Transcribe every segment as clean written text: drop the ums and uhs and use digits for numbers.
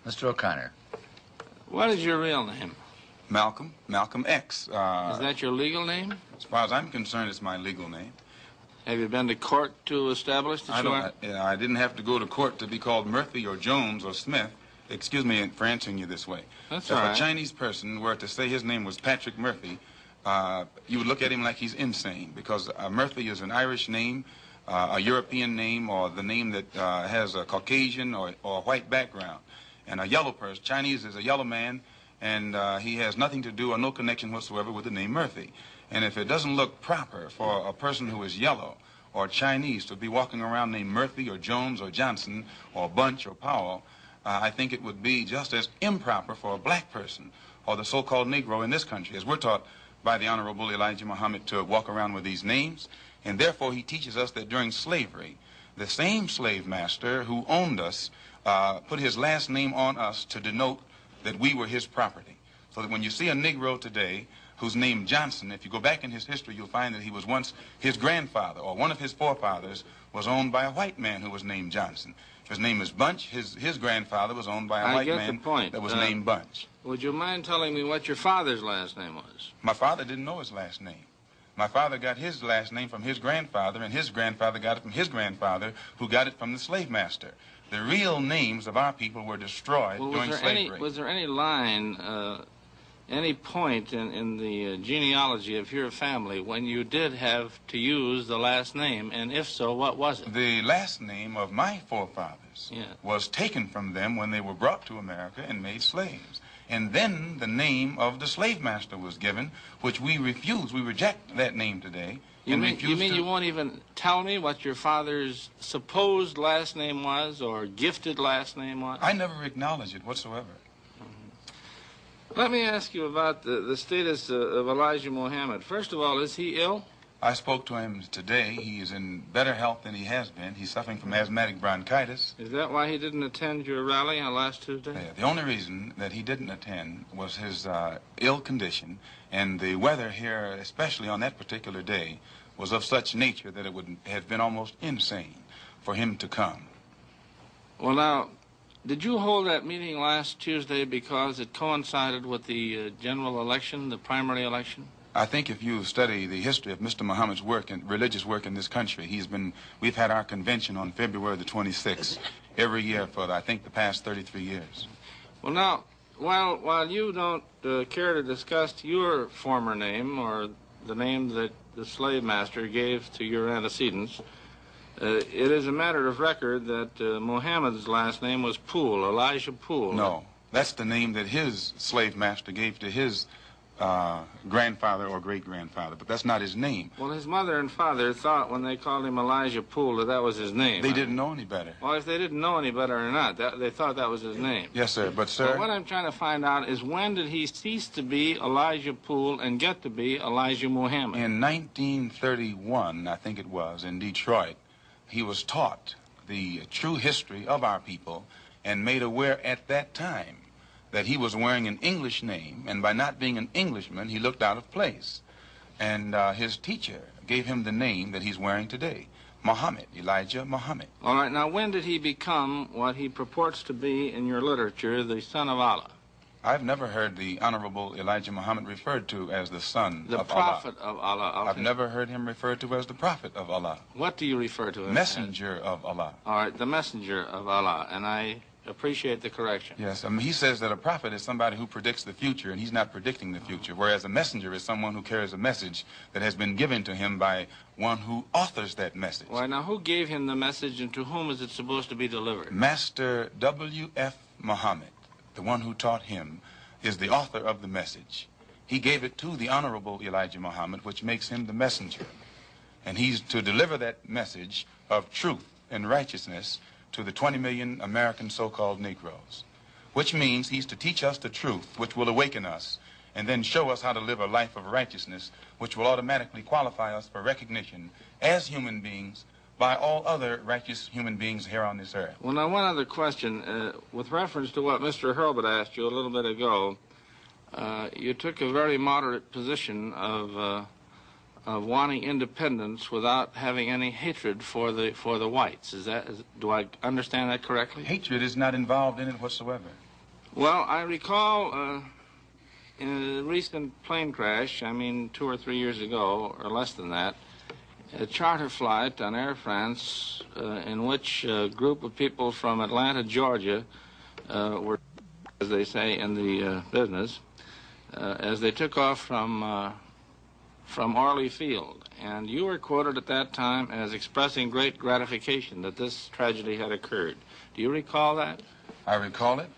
Mr. O'Connor. What is your real name? Malcolm X. Is that your legal name? As far as I'm concerned, it's my legal name. Have you been to court to establish that you are? I didn't have to go to court to be called Murphy or Jones or Smith. Excuse me for answering you this way. That's all right. If a Chinese person were to say his name was Patrick Murphy, you would look at him like he's insane, because Murphy is an Irish name, a European name, or the name that has a Caucasian or white background. And a yellow person, Chinese is a yellow man, and he has nothing to do or no connection whatsoever with the name Murphy. And if it doesn't look proper for a person who is yellow or Chinese to be walking around named Murphy or Jones or Johnson or Bunch or Powell, I think it would be just as improper for a black person or the so-called Negro in this country, as we're taught by the Honorable Elijah Muhammad to walk around with these names. And therefore he teaches us that during slavery, the same slave master who owned us put his last name on us to denote that we were his property. So that when you see a Negro today who's named Johnson, if you go back in his history, you'll find that he was once his grandfather or one of his forefathers was owned by a white man who was named Johnson. If his name is Bunch, his grandfather was owned by a white man that was named Bunch. Would you mind telling me what your father's last name was? My father didn't know his last name. My father got his last name from his grandfather, and his grandfather got it from his grandfather, who got it from the slave master. The real names of our people were destroyed during slavery. Was there any line, any point in the genealogy of your family when you did have to use the last name, and if so, what was it? The last name of my forefathers was taken from them when they were brought to America and made slaves. And then the name of the slave master was given, which we refuse. We reject that name today. You mean you won't even tell me what your father's supposed last name was or gifted last name was? I never acknowledge it whatsoever. Let me ask you about the status of Elijah Muhammad. First of all, is he ill? I spoke to him today. He is in better health than he has been. He's suffering from asthmatic bronchitis. Is that why he didn't attend your rally on last Tuesday? Yeah, the only reason that he didn't attend was his ill condition, and the weather here, especially on that particular day, was of such nature that it would have been almost insane for him to come. Well, now, did you hold that meeting last Tuesday because it coincided with the general election, the primary election? I think if you study the history of Mr. Muhammad's work and religious work in this country, we've had our convention on February the 26th every year for, I think, the past 33 years. Well, now, while you don't care to discuss your former name or the name that the slave master gave to your antecedents, it is a matter of record that Muhammad's last name was Poole, Elijah Poole. No, that's the name that his slave master gave to his grandfather or great-grandfather, but that's not his name. Well, his mother and father thought when they called him Elijah Poole that was his name. They didn't know any better. Well, if they didn't know any better or not, they thought that was his name. Yes, sir, but sir... So what I'm trying to find out is when did he cease to be Elijah Poole and get to be Elijah Muhammad? In 1931, I think it was, in Detroit, he was taught the true history of our people and made aware at that time that he was wearing an English name, and by not being an Englishman, he looked out of place. And his teacher gave him the name that he's wearing today, Muhammad, Elijah Muhammad. All right, now when did he become what he purports to be in your literature, the son of Allah? I've never heard the Honorable Elijah Muhammad referred to as the son of Allah. The prophet of Allah. I've never heard him referred to as the prophet of Allah. What do you refer to him Messenger of Allah. All right, the messenger of Allah, and I appreciate the correction. Yes, he says that a prophet is somebody who predicts the future, and he's not predicting the future, whereas a messenger is someone who carries a message that has been given to him by one who authors that message. Well, now, who gave him the message, and to whom is it supposed to be delivered? Master W.F. Muhammad, the one who taught him, is the author of the message. He gave it to the Honorable Elijah Muhammad, which makes him the messenger. And he's to deliver that message of truth and righteousness to the 20 million American so-called Negroes, which means he's to teach us the truth, which will awaken us, and then show us how to live a life of righteousness, which will automatically qualify us for recognition as human beings by all other righteous human beings here on this earth. Well, now, one other question. With reference to what Mr. Hurlbut asked you a little bit ago, you took a very moderate position of wanting independence without having any hatred for the whites. Do I understand that correctly? Hatred is not involved in it whatsoever. Well, I recall in a recent plane crash, I mean 2 or 3 years ago, or less than that, a charter flight on Air France in which a group of people from Atlanta, Georgia, were, as they say in the business, as they took off from Orly Field. And you were quoted at that time as expressing great gratification that this tragedy had occurred. Do you recall that? I recall it.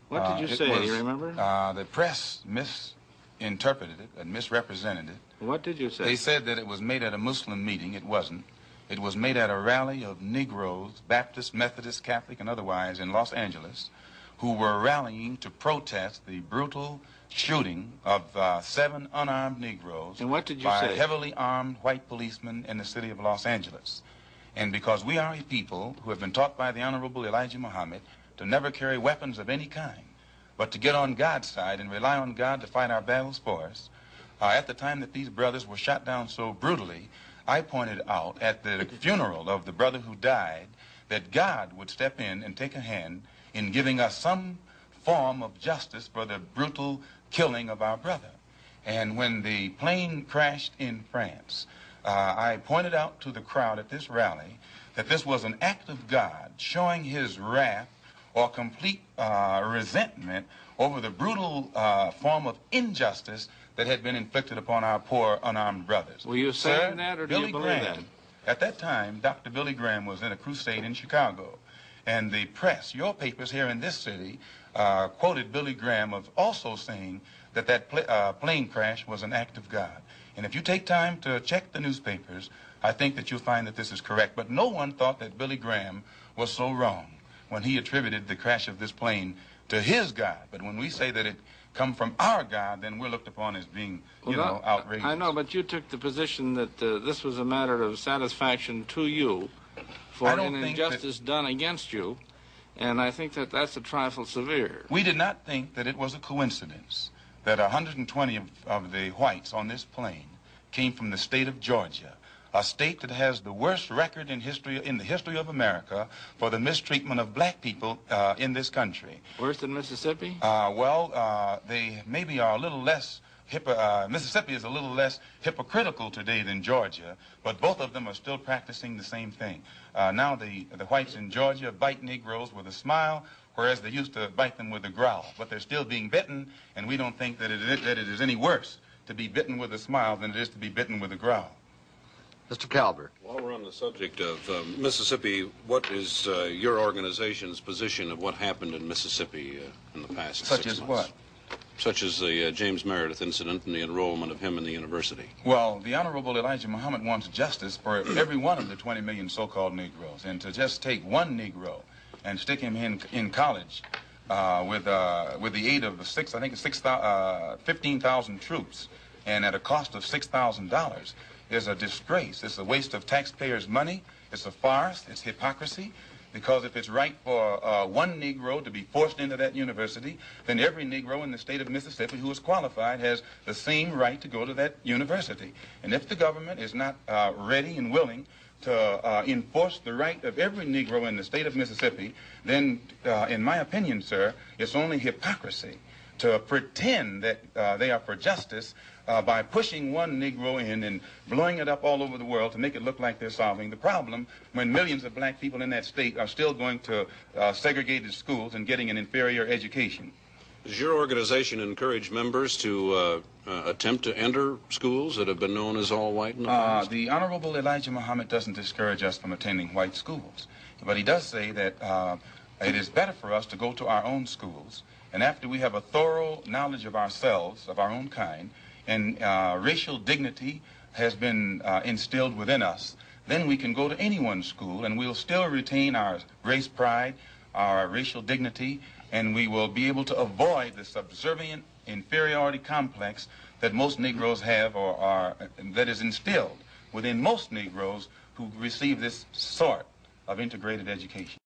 What did you say? Do you remember? The press misinterpreted it and misrepresented it. What did you say? They said that it was made at a Muslim meeting. It wasn't. It was made at a rally of Negroes, Baptist, Methodist, Catholic, and otherwise in Los Angeles, who were rallying to protest the brutal shooting of 7 unarmed Negroes and what did you by say? heavily armed white policemen in the city of Los Angeles. And because we are a people who have been taught by the Honorable Elijah Muhammad to never carry weapons of any kind, but to get on God's side and rely on God to fight our battles for us, at the time that these brothers were shot down so brutally, I pointed out at the funeral of the brother who died that God would step in and take a hand in giving us some form of justice for the brutal killing of our brother. And when the plane crashed in France, I pointed out to the crowd at this rally that this was an act of God showing his wrath or complete resentment over the brutal form of injustice that had been inflicted upon our poor unarmed brothers. Were you saying that, or do you believe that? At that time, Dr. Billy Graham was in a crusade in Chicago, and the press, your papers here in this city, quoted Billy Graham of also saying that plane crash was an act of God. And if you take time to check the newspapers, I think that you'll find that this is correct. But no one thought that Billy Graham was so wrong when he attributed the crash of this plane to his God. But when we say that it come from our God, then we're looked upon as being, outrageous. I know, but you took the position that this was a matter of satisfaction to you for an injustice done against you, and I think that that's a trifle severe. We did not think that it was a coincidence that 120 of the whites on this plane came from the state of Georgia, a state that has the worst record in the history of America for the mistreatment of black people in this country. Worse than Mississippi? They maybe are a little less, Mississippi is a little less hypocritical today than Georgia, but both of them are still practicing the same thing. Now the whites in Georgia bite Negroes with a smile, whereas they used to bite them with a growl. But they're still being bitten, and we don't think that it is any worse to be bitten with a smile than it is to be bitten with a growl. Mr. Calvert. While we're on the subject of Mississippi, what is your organization's position of what happened in Mississippi in the past 6 months? Such as what? Such as the James Meredith incident and the enrollment of him in the university. Well, the Honorable Elijah Muhammad wants justice for every one of the 20 million so-called Negroes. And to just take one Negro and stick him in college with the aid of 15,000 troops and at a cost of $6,000 is a disgrace. It's a waste of taxpayers' money. It's a farce. It's hypocrisy. Because if it's right for one Negro to be forced into that university, then every Negro in the state of Mississippi who is qualified has the same right to go to that university. And if the government is not ready and willing to enforce the right of every Negro in the state of Mississippi, then, in my opinion, sir, it's only hypocrisy to pretend that they are for justice by pushing one Negro in and blowing it up all over the world to make it look like they're solving the problem when millions of black people in that state are still going to segregated schools and getting an inferior education. Does your organization encourage members to attempt to enter schools that have been known as all white in the past? The Honorable Elijah Muhammad doesn't discourage us from attending white schools, but he does say that it is better for us to go to our own schools, and after we have a thorough knowledge of ourselves, of our own kind, and racial dignity has been instilled within us, then we can go to anyone's school and we'll still retain our race pride, our racial dignity, and we will be able to avoid the subservient inferiority complex that most Negroes have that is instilled within most Negroes who receive this sort of integrated education.